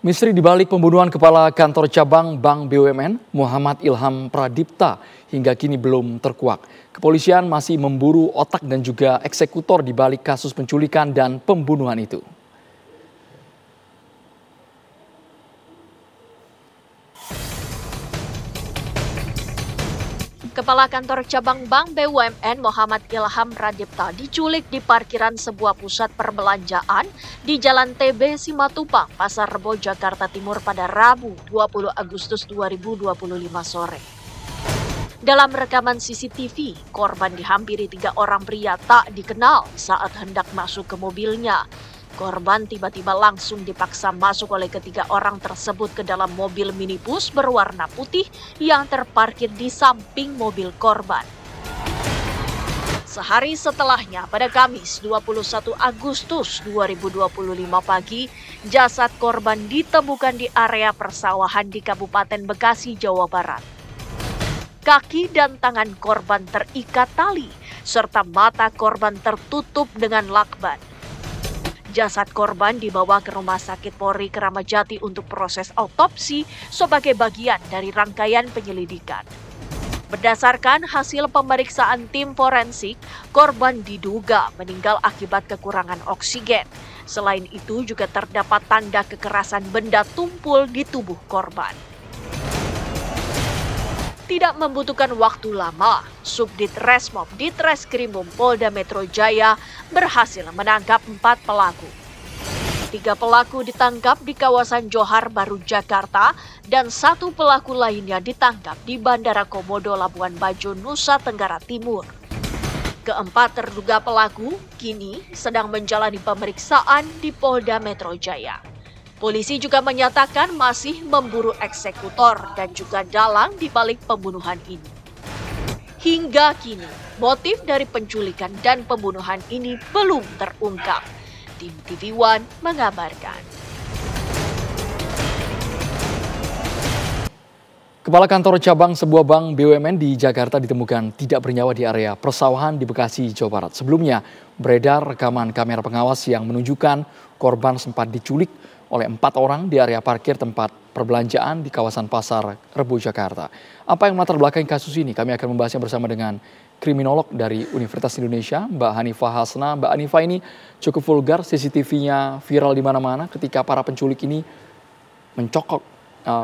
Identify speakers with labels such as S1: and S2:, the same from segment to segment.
S1: Misteri dibalik pembunuhan Kepala Kantor Cabang Bank BUMN, Muhammad Ilham Pradipta, hingga kini belum terkuak. Kepolisian masih memburu otak dan juga eksekutor dibalik kasus penculikan dan pembunuhan itu.
S2: Kepala Kantor Cabang Bank BUMN Muhammad Ilham Pradipta diculik di parkiran sebuah pusat perbelanjaan di Jalan TB Simatupang, Pasar Rebo, Jakarta Timur pada Rabu 20 Agustus 2025 sore. Dalam rekaman CCTV, korban dihampiri 3 orang pria tak dikenal saat hendak masuk ke mobilnya. Korban tiba-tiba langsung dipaksa masuk oleh ketiga orang tersebut ke dalam mobil minibus berwarna putih yang terparkir di samping mobil korban. Sehari setelahnya, pada Kamis 21 Agustus 2025 pagi, jasad korban ditemukan di area persawahan di Kabupaten Bekasi, Jawa Barat. Kaki dan tangan korban terikat tali, serta mata korban tertutup dengan lakban. Jasad korban dibawa ke Rumah Sakit Polri Kramat Jati untuk proses autopsi sebagai bagian dari rangkaian penyelidikan. Berdasarkan hasil pemeriksaan tim forensik, korban diduga meninggal akibat kekurangan oksigen. Selain itu juga terdapat tanda kekerasan benda tumpul di tubuh korban. Tidak membutuhkan waktu lama, Subdit Resmob Ditreskrimum Polda Metro Jaya berhasil menangkap 4 pelaku. 3 pelaku ditangkap di kawasan Johar Baru, Jakarta, dan 1 pelaku lainnya ditangkap di Bandara Komodo, Labuan Bajo, Nusa Tenggara Timur. Keempat terduga pelaku kini sedang menjalani pemeriksaan di Polda Metro Jaya. Polisi juga menyatakan masih memburu eksekutor dan juga dalang di balik pembunuhan ini. Hingga kini, motif dari penculikan dan pembunuhan ini belum terungkap. Tim TV One mengabarkan.
S1: Kepala Kantor Cabang sebuah bank BUMN di Jakarta ditemukan tidak bernyawa di area persawahan di Bekasi, Jawa Barat. Sebelumnya, beredar rekaman kamera pengawas yang menunjukkan korban sempat diculik oleh 4 orang di area parkir tempat perbelanjaan di kawasan Pasar Rebo, Jakarta. Apa yang melatar belakangi kasus ini? Kami akan membahasnya bersama dengan kriminolog dari Universitas Indonesia, Mbak Hanifah Hasna. Mbak Hanifah, ini cukup vulgar, CCTV-nya viral di mana-mana ketika para penculik ini mencokok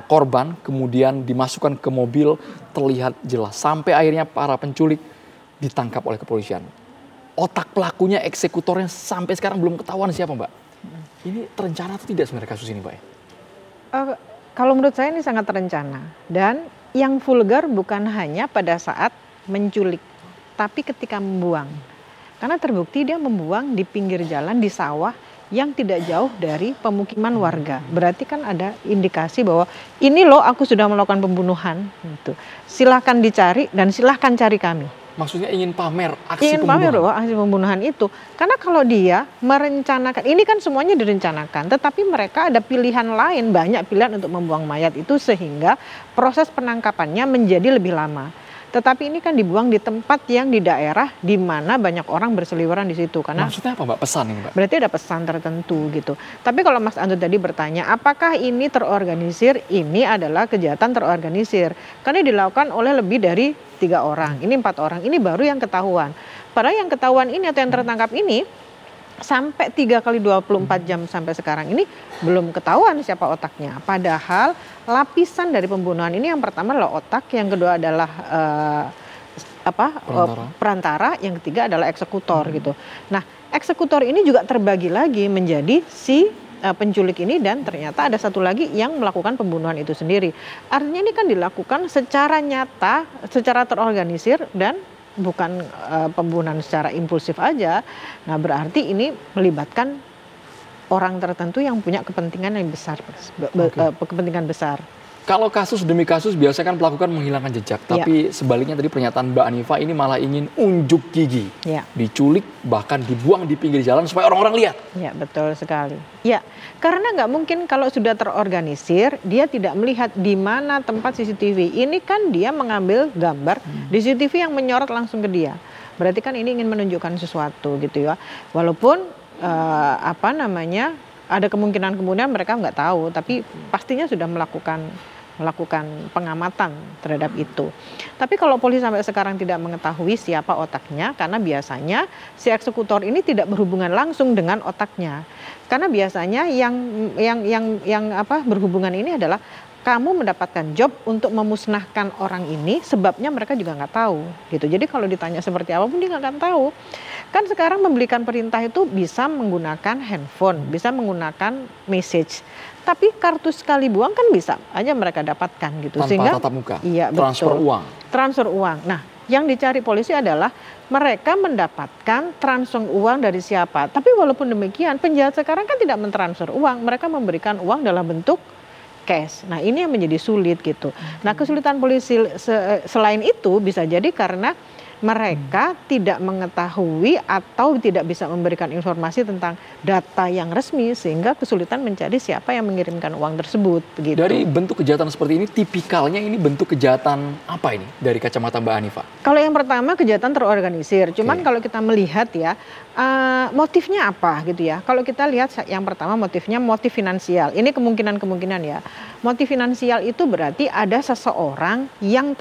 S1: korban, kemudian dimasukkan ke mobil, terlihat jelas. Sampai akhirnya para penculik ditangkap oleh kepolisian. Otak pelakunya, eksekutornya sampai sekarang belum ketahuan siapa, Mbak. Ini terencana atau tidak sebenarnya kasus ini, Pak?
S3: Kalau menurut saya ini sangat terencana. Dan yang vulgar bukan hanya pada saat menculik, tapi ketika membuang. Karena terbukti dia membuang di pinggir jalan, di sawah yang tidak jauh dari pemukiman warga. Berarti kan ada indikasi bahwa ini loh aku sudah melakukan pembunuhan. Gitu. Silahkan dicari dan silahkan cari kami.
S1: Maksudnya ingin pamer aksi pembunuhan?
S3: Pamer aksi pembunuhan itu. Karena kalau dia merencanakan, ini kan semuanya direncanakan. Tetapi mereka ada pilihan lain, banyak pilihan untuk membuang mayat itu sehingga proses penangkapannya menjadi lebih lama. Tetapi ini kan dibuang di tempat yang di daerah di mana banyak orang berseliweran di situ. Karena
S1: maksudnya apa, Mbak? Pesan ini, Mbak?
S3: Berarti ada pesan tertentu gitu. Tapi kalau Mas Andrew tadi bertanya, apakah ini terorganisir? Ini adalah kejahatan terorganisir. Karena dilakukan oleh lebih dari 3 orang. Ini 4 orang. Ini baru yang ketahuan. Padahal yang ketahuan ini atau yang tertangkap ini sampai 3 kali 24 jam sampai sekarang ini belum ketahuan siapa otaknya. Padahal lapisan dari pembunuhan ini yang pertama adalah otak, yang kedua adalah perantara, yang ketiga adalah eksekutor gitu. Nah, eksekutor ini juga terbagi lagi menjadi si penculik ini dan ternyata ada satu lagi yang melakukan pembunuhan itu sendiri. Artinya ini kan dilakukan secara nyata, secara terorganisir dan bukan pembunuhan secara impulsif aja. Nah, berarti ini melibatkan orang tertentu yang punya kepentingan yang besar, kepentingan besar.
S1: Kalau kasus demi kasus biasanya kan pelaku kan menghilangkan jejak, tapi sebaliknya tadi pernyataan Mbak Hanifah ini malah ingin unjuk gigi, diculik bahkan dibuang di pinggir jalan supaya orang-orang lihat. Ya, betul sekali.
S3: Ya, karena nggak mungkin kalau sudah terorganisir dia tidak melihat di mana tempat CCTV. Ini kan dia mengambil gambar di CCTV yang menyorot langsung ke dia. Berarti kan ini ingin menunjukkan sesuatu gitu ya. Walaupun Ada kemungkinan mereka nggak tahu, tapi pastinya sudah melakukan pengamatan terhadap itu. Tapi kalau polisi sampai sekarang tidak mengetahui siapa otaknya, karena biasanya si eksekutor ini tidak berhubungan langsung dengan otaknya. Karena biasanya yang berhubungan ini adalah kamu mendapatkan job untuk memusnahkan orang ini, sebabnya mereka juga nggak tahu gitu. Jadi kalau ditanya seperti apapun dia nggak akan tahu. Kan sekarang memberikan perintah itu bisa menggunakan handphone, bisa menggunakan message. Tapi kartu sekali buang kan bisa aja mereka dapatkan gitu.
S1: Tanpa
S3: Sehingga
S1: tatap muka,
S3: iya,
S1: transfer
S3: betul.
S1: uang.
S3: Transfer uang. Nah, yang dicari polisi adalah mereka mendapatkan transfer uang dari siapa. Tapi walaupun demikian, penjahat sekarang kan tidak mentransfer uang, mereka memberikan uang dalam bentuk cash. Nah, ini yang menjadi sulit gitu. Nah, kesulitan polisi selain itu bisa jadi karena mereka tidak mengetahui atau tidak bisa memberikan informasi tentang data yang resmi, sehingga kesulitan mencari siapa yang mengirimkan uang tersebut gitu.
S1: Dari bentuk kejahatan seperti ini, tipikalnya ini bentuk kejahatan apa ini dari kacamata Mbak Hanifa?
S3: Kalau yang pertama kejahatan terorganisir, cuman kalau kita melihat ya motifnya apa gitu ya. Kalau kita lihat yang pertama motifnya motif finansial. Ini kemungkinan ya. Motif finansial itu berarti ada seseorang yang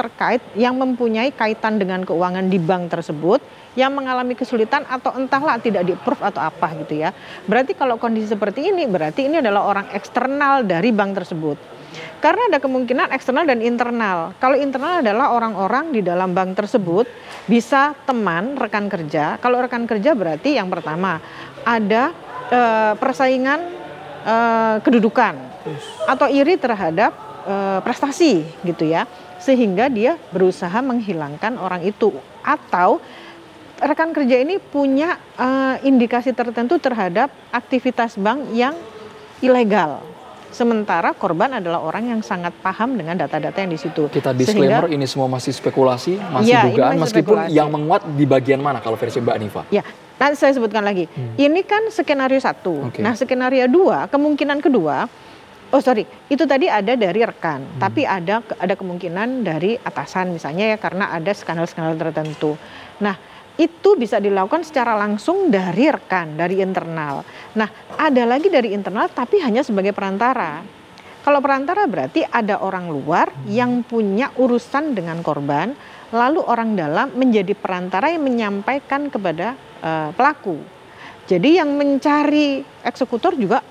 S3: mempunyai kaitan dengan keuangan di bank tersebut yang mengalami kesulitan atau entahlah tidak di-approve atau apa gitu ya. Berarti kalau kondisi seperti ini berarti ini adalah orang eksternal dari bank tersebut. Karena ada kemungkinan eksternal dan internal. Kalau internal adalah orang-orang di dalam bank tersebut, bisa teman, rekan kerja. Kalau rekan kerja berarti yang pertama ada persaingan kedudukan atau iri terhadap prestasi gitu ya. Sehingga dia berusaha menghilangkan orang itu, atau rekan kerja ini punya indikasi tertentu terhadap aktivitas bank yang ilegal. Sementara korban adalah orang yang sangat paham dengan data-data yang di situ.
S1: Kita disclaimer, ini semua masih spekulasi, masih dugaan, meskipun spekulasi. Yang menguat di bagian mana kalau versi Mbak Hanifa?
S3: Ya, nanti saya sebutkan lagi. Ini kan skenario 1. Nah, skenario 2, kemungkinan kedua, itu tadi ada dari rekan, tapi ada kemungkinan dari atasan misalnya ya, karena ada skandal-skandal tertentu. Nah, itu bisa dilakukan secara langsung dari rekan, dari internal. Nah, ada lagi dari internal tapi hanya sebagai perantara. Kalau perantara berarti ada orang luar yang punya urusan dengan korban, lalu orang dalam menjadi perantara yang menyampaikan kepada pelaku. Jadi yang mencari eksekutor juga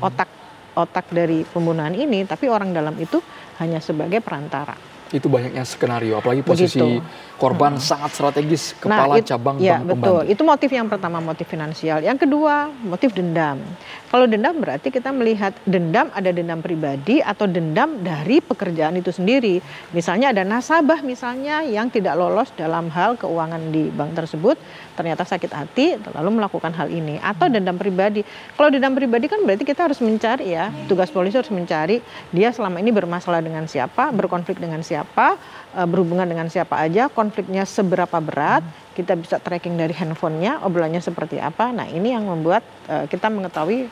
S3: otak dari pembunuhan ini, tapi orang dalam itu hanya sebagai perantara.
S1: Itu banyaknya skenario, apalagi posisi korban sangat strategis, kepala cabang bank
S3: betul.
S1: pembantu.
S3: Itu motif yang pertama, motif finansial. Yang kedua, motif dendam. Kalau dendam berarti kita melihat dendam, ada dendam pribadi atau dendam dari pekerjaan itu sendiri. Misalnya ada nasabah misalnya yang tidak lolos dalam hal keuangan di bank tersebut, ternyata sakit hati lalu melakukan hal ini, atau dendam pribadi. Kalau dendam pribadi kan berarti kita harus mencari ya, tugas polisi harus mencari dia selama ini bermasalah dengan siapa, berkonflik dengan siapa, berhubungan dengan siapa aja, konfliknya seberapa berat, kita bisa tracking dari handphonenya, obrolannya seperti apa. Nah, ini yang membuat kita mengetahui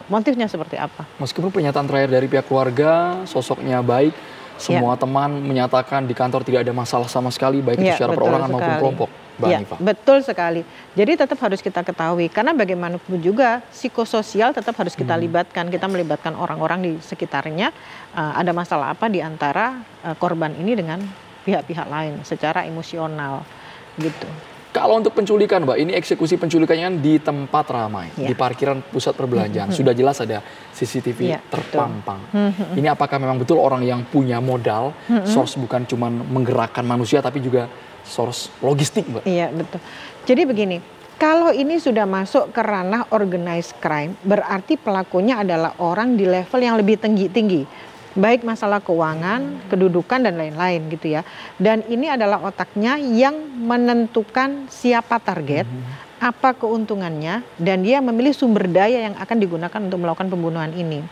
S3: motifnya seperti apa.
S1: Meskipun pernyataan terakhir dari pihak keluarga, sosoknya baik, semua teman menyatakan di kantor tidak ada masalah sama sekali, baik itu secara perorangan maupun kelompok.
S3: Ya, betul sekali. Jadi tetap harus kita ketahui, karena bagaimanapun juga psikososial tetap harus kita libatkan. Kita melibatkan orang-orang di sekitarnya, ada masalah apa di antara korban ini dengan pihak-pihak lain secara emosional gitu.
S1: Kalau untuk penculikan, Mbak, ini eksekusi penculikannya kan di tempat ramai, di parkiran pusat perbelanjaan. Sudah jelas ada CCTV terpampang. Ini apakah memang betul orang yang punya modal, source bukan cuma menggerakkan manusia, tapi juga source logistik, Mbak? Iya,
S3: betul. Jadi begini, kalau ini sudah masuk ke ranah organized crime, berarti pelakunya adalah orang di level yang lebih tinggi. Baik masalah keuangan, kedudukan, dan lain-lain gitu ya. Dan ini adalah otaknya yang menentukan siapa target, apa keuntungannya, dan dia memilih sumber daya yang akan digunakan untuk melakukan pembunuhan ini.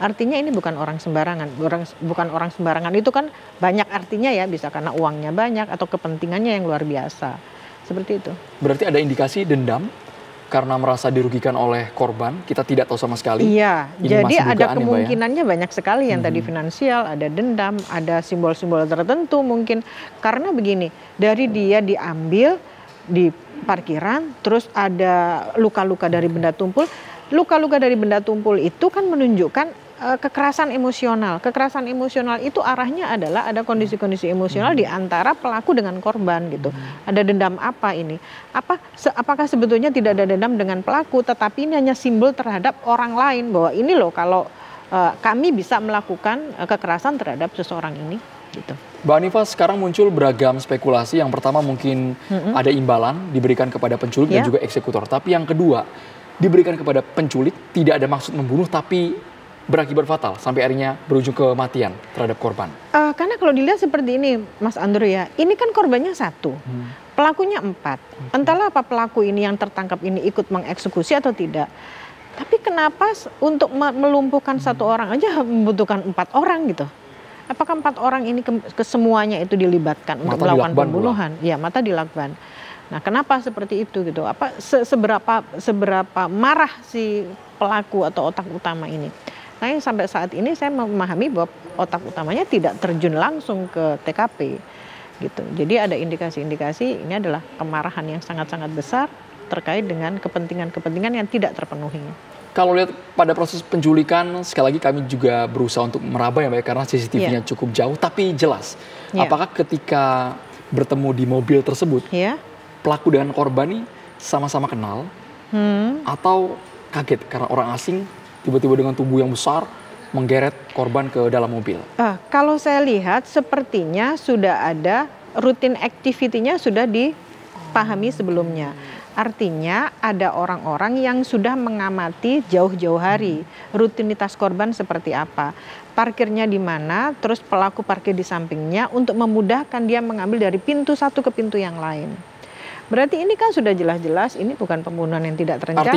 S3: Artinya ini bukan orang sembarangan, bukan orang sembarangan itu kan banyak artinya ya, bisa karena uangnya banyak atau kepentingannya yang luar biasa. Seperti itu.
S1: Berarti ada indikasi dendam karena merasa dirugikan oleh korban, kita tidak tahu sama sekali.
S3: Iya, jadi ada kemungkinannya banyak sekali yang tadi finansial, ada dendam, ada simbol-simbol tertentu mungkin. Karena begini, dari dia diambil di parkiran, terus ada luka-luka dari benda tumpul, luka-luka dari benda tumpul itu kan menunjukkan kekerasan emosional. Kekerasan emosional itu arahnya adalah ada kondisi-kondisi emosional di antara pelaku dengan korban gitu. Ada dendam apa ini? Apakah sebetulnya tidak ada dendam dengan pelaku, tetapi ini hanya simbol terhadap orang lain bahwa ini loh kalau kami bisa melakukan kekerasan terhadap seseorang ini gitu.
S1: Mbak Hanifa, sekarang muncul beragam spekulasi. Yang pertama mungkin ada imbalan diberikan kepada penculik dan juga eksekutor. Tapi yang kedua, diberikan kepada penculik tidak ada maksud membunuh tapi berakibat fatal sampai akhirnya berujung kematian terhadap korban.
S3: Karena kalau dilihat seperti ini, Mas Andrew ya, ini kan korbannya 1, pelakunya 4. Entahlah apa pelaku ini yang tertangkap ini ikut mengeksekusi atau tidak. Tapi kenapa untuk melumpuhkan 1 orang aja membutuhkan 4 orang gitu? Apakah 4 orang ini kesemuanya itu dilibatkan untuk melakukan pembunuhan? Ya, mata dilakban. Nah, kenapa seperti itu gitu? Seberapa marah si pelaku atau otak utama ini? Nah, yang sampai saat ini saya memahami bahwa otak utamanya tidak terjun langsung ke TKP gitu. Jadi ada indikasi-indikasi ini adalah kemarahan yang sangat-sangat besar terkait dengan kepentingan-kepentingan yang tidak terpenuhi.
S1: Kalau lihat pada proses penculikan, sekali lagi kami juga berusaha untuk meraba ya Mbak, karena CCTV-nya cukup jauh, tapi jelas. Apakah ketika bertemu di mobil tersebut, pelaku dan korban ini sama-sama kenal, atau kaget karena orang asing tiba-tiba dengan tubuh yang besar menggeret korban ke dalam mobil?
S3: Kalau saya lihat sepertinya sudah ada rutin activity-nya sudah dipahami sebelumnya. Artinya ada orang-orang yang sudah mengamati jauh-jauh hari rutinitas korban seperti apa. Parkirnya di mana, terus pelaku parkir di sampingnya untuk memudahkan dia mengambil dari pintu satu ke pintu yang lain. Berarti ini kan sudah jelas-jelas ini bukan pembunuhan yang tidak terencana, tapi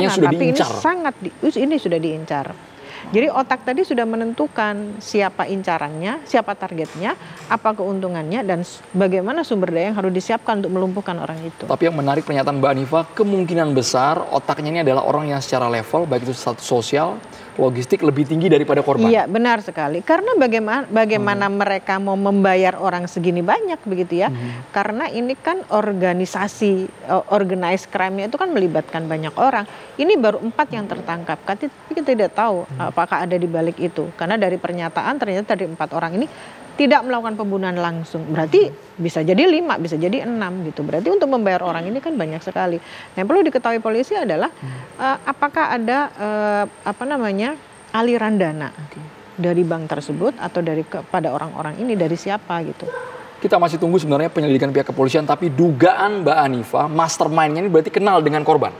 S3: ini sudah diincar. Jadi otak tadi sudah menentukan siapa incarannya, siapa targetnya, apa keuntungannya, dan bagaimana sumber daya yang harus disiapkan untuk melumpuhkan orang itu.
S1: Tapi yang menarik pernyataan Mbak Hanifa, kemungkinan besar otaknya ini adalah orang yang secara level, baik itu status sosial, logistik lebih tinggi daripada korban.
S3: Iya, benar sekali. Karena bagaimana mereka mau membayar orang segini banyak begitu ya? Karena ini kan organisasi, organized crime-nya itu kan melibatkan banyak orang. Ini baru 4 yang tertangkap. Tapi kita tidak tahu apakah ada di balik itu. Karena dari pernyataan ternyata dari 4 orang ini tidak melakukan pembunuhan langsung. Berarti bisa jadi 5, bisa jadi 6 gitu. Berarti untuk membayar orang ini kan banyak sekali. Yang perlu diketahui polisi adalah apakah ada aliran dana dari bank tersebut atau dari kepada orang-orang ini dari siapa gitu.
S1: Kita masih tunggu sebenarnya penyelidikan pihak kepolisian, tapi dugaan Mbak Hanifa, mastermind-nya ini berarti kenal dengan korban.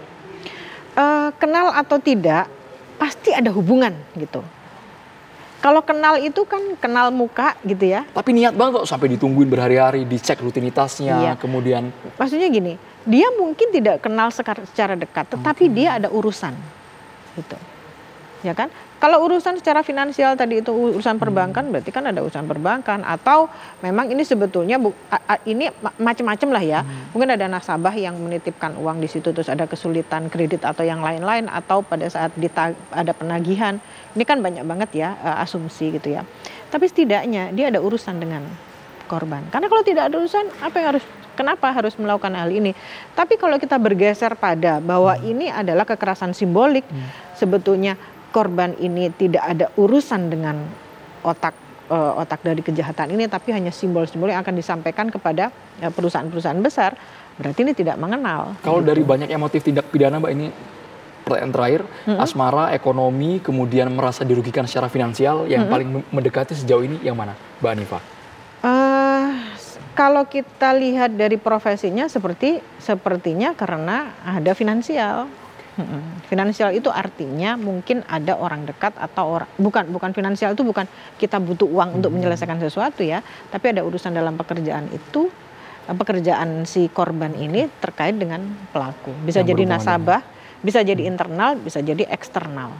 S3: Kenal atau tidak, pasti ada hubungan gitu. Kalau kenal itu kan kenal muka gitu ya.
S1: Tapi niat banget kok sampai ditungguin berhari-hari, dicek rutinitasnya, kemudian.
S3: Maksudnya gini, dia mungkin tidak kenal secara dekat, tetapi dia ada urusan gitu. Ya kan? Kalau urusan secara finansial tadi itu urusan perbankan, berarti kan ada urusan perbankan, atau memang ini sebetulnya ini macam-macam lah ya. Mungkin ada nasabah yang menitipkan uang di situ terus ada kesulitan kredit atau yang lain-lain, atau pada saat ada penagihan. Ini kan banyak banget ya asumsi gitu ya. Tapi setidaknya dia ada urusan dengan korban. Karena kalau tidak ada urusan, kenapa harus melakukan hal ini? Tapi kalau kita bergeser pada bahwa ini adalah kekerasan simbolik, sebetulnya korban ini tidak ada urusan dengan otak dari kejahatan ini, tapi hanya simbol-simbol yang akan disampaikan kepada perusahaan-perusahaan besar, berarti ini tidak mengenal.
S1: Kalau dari banyak motif tindak pidana Mbak, ini pertanyaan terakhir, asmara, ekonomi, kemudian merasa dirugikan secara finansial, yang paling mendekati sejauh ini yang mana Mbak Hanifa?
S3: Kalau kita lihat dari profesinya sepertinya karena ada finansial. Finansial itu artinya mungkin ada orang dekat atau bukan finansial itu bukan kita butuh uang untuk menyelesaikan sesuatu ya, tapi ada urusan dalam pekerjaan itu, pekerjaan si korban ini terkait dengan pelaku. Bisa jadi nasabah, bisa jadi internal, bisa jadi eksternal.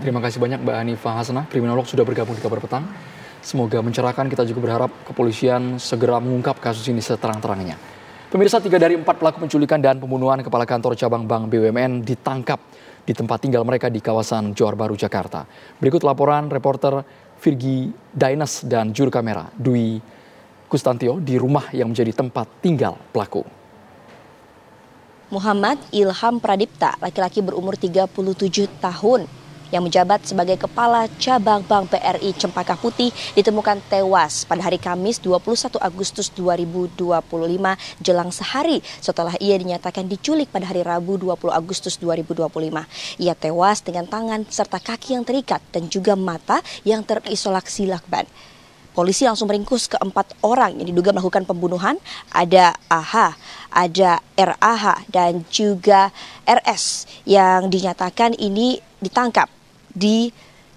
S1: Terima kasih banyak Mbak Hanifa Hasanah, kriminolog, sudah bergabung di Kabar Petang. Semoga mencerahkan. Kita juga berharap kepolisian segera mengungkap kasus ini seterang-terangnya. Pemirsa, 3 dari 4 pelaku penculikan dan pembunuhan kepala kantor cabang Bank BUMN ditangkap di tempat tinggal mereka di kawasan Johar Baru, Jakarta. Berikut laporan reporter Virgi Daines dan juru kamera Dwi Kustantio di rumah yang menjadi tempat tinggal pelaku.
S4: Muhammad Ilham Pradipta, laki-laki berumur 37 tahun yang menjabat sebagai Kepala Cabang Bank BRI Cempaka Putih ditemukan tewas pada hari Kamis 21 Agustus 2025 jelang sehari setelah ia dinyatakan diculik pada hari Rabu 20 Agustus 2025. Ia tewas dengan tangan serta kaki yang terikat dan juga mata yang terisolasi lakban. Polisi langsung meringkus keempat orang yang diduga melakukan pembunuhan. Ada AH, ada RAH, dan juga RS yang dinyatakan ini ditangkap di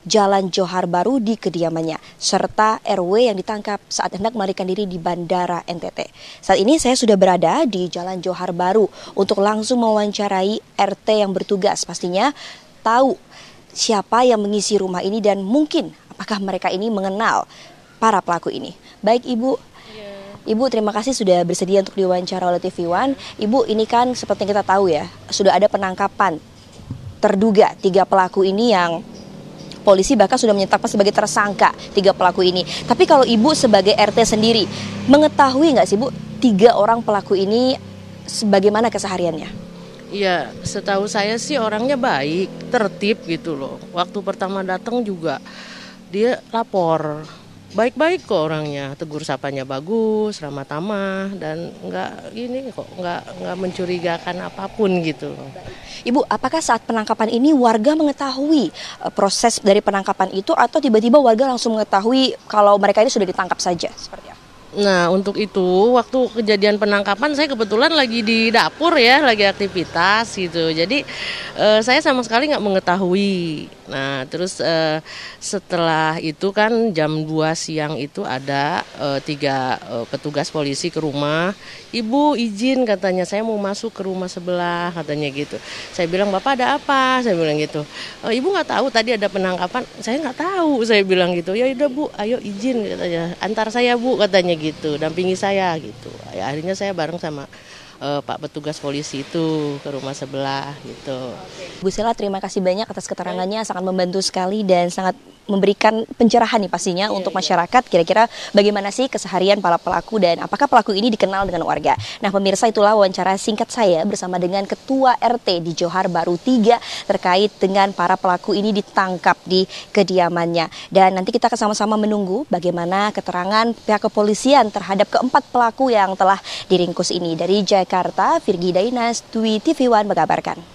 S4: Jalan Johar Baru di kediamannya, serta RW yang ditangkap saat hendak melarikan diri di Bandara NTT. Saat ini saya sudah berada di Jalan Johar Baru untuk langsung mewawancarai RT yang bertugas, pastinya tahu siapa yang mengisi rumah ini dan mungkin apakah mereka ini mengenal para pelaku ini. Baik Ibu, Ibu terima kasih sudah bersedia untuk diwawancara oleh TV One. Ibu, ini kan seperti yang kita tahu ya, sudah ada penangkapan terduga 3 pelaku ini yang polisi bahkan sudah menetapkan sebagai tersangka 3 pelaku ini. Tapi kalau Ibu sebagai RT sendiri, mengetahui nggak sih Bu 3 orang pelaku ini sebagaimana kesehariannya?
S5: Iya, setahu saya sih orangnya baik, tertib gitu loh. Waktu pertama datang juga dia lapor. Baik-baik kok orangnya, tegur sapanya bagus, ramah tamah, dan nggak mencurigakan apapun gitu loh.
S4: Ibu, apakah saat penangkapan ini warga mengetahui proses dari penangkapan itu atau tiba-tiba warga langsung mengetahui kalau mereka ini sudah ditangkap saja? Seperti apa?
S5: Nah, untuk itu waktu kejadian penangkapan saya kebetulan lagi di dapur ya, lagi aktivitas gitu. Jadi saya sama sekali nggak mengetahui. Nah, terus setelah itu kan jam 2 siang itu ada 3 petugas polisi ke rumah. Ibu izin katanya, saya mau masuk ke rumah sebelah katanya gitu. Saya bilang, Bapak ada apa? Saya bilang gitu. Ibu nggak tahu tadi ada penangkapan? Saya nggak tahu, saya bilang gitu. Ya udah Bu, ayo izin katanya. Antar saya Bu katanya gitu, dampingi saya gitu. Ya, akhirnya saya bareng sama Pak petugas polisi itu ke rumah sebelah gitu.
S4: Bu Sela, terima kasih banyak atas keterangannya, sangat membantu sekali dan sangat memberikan pencerahan nih pastinya untuk masyarakat. Kira-kira bagaimana sih keseharian para pelaku dan apakah pelaku ini dikenal dengan warga. Nah pemirsa, itulah wawancara singkat saya bersama dengan Ketua RT di Johar Baru 3 terkait dengan para pelaku ini ditangkap di kediamannya. Dan nanti kita akan sama-sama menunggu bagaimana keterangan pihak kepolisian terhadap keempat pelaku yang telah diringkus ini. Dari Jakarta, Virgi Dainas, Dwi TV One mengabarkan.